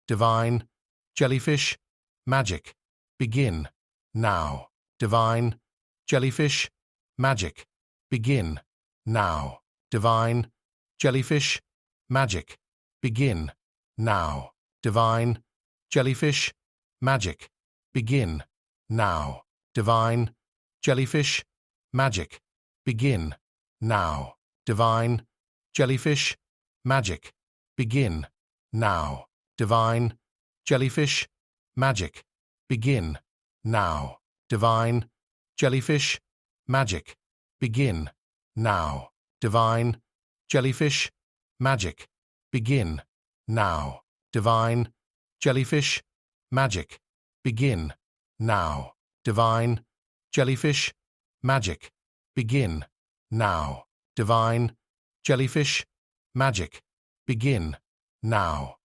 divine, jellyfish, magic, begin, now, divine, jellyfish, magic, begin, now, divine, jellyfish, magic, begin, now, divine, jellyfish, magic, begin, now, divine, jellyfish, magic, begin, now, divine, jellyfish, magic, begin, now, divine, jellyfish, magic, begin, now, divine, jellyfish, magic, begin, now, divine, jellyfish, magic, begin, now, divine, jellyfish, magic, begin, now, divine, jellyfish, magic, begin, now, divine, jellyfish, magic, begin, now.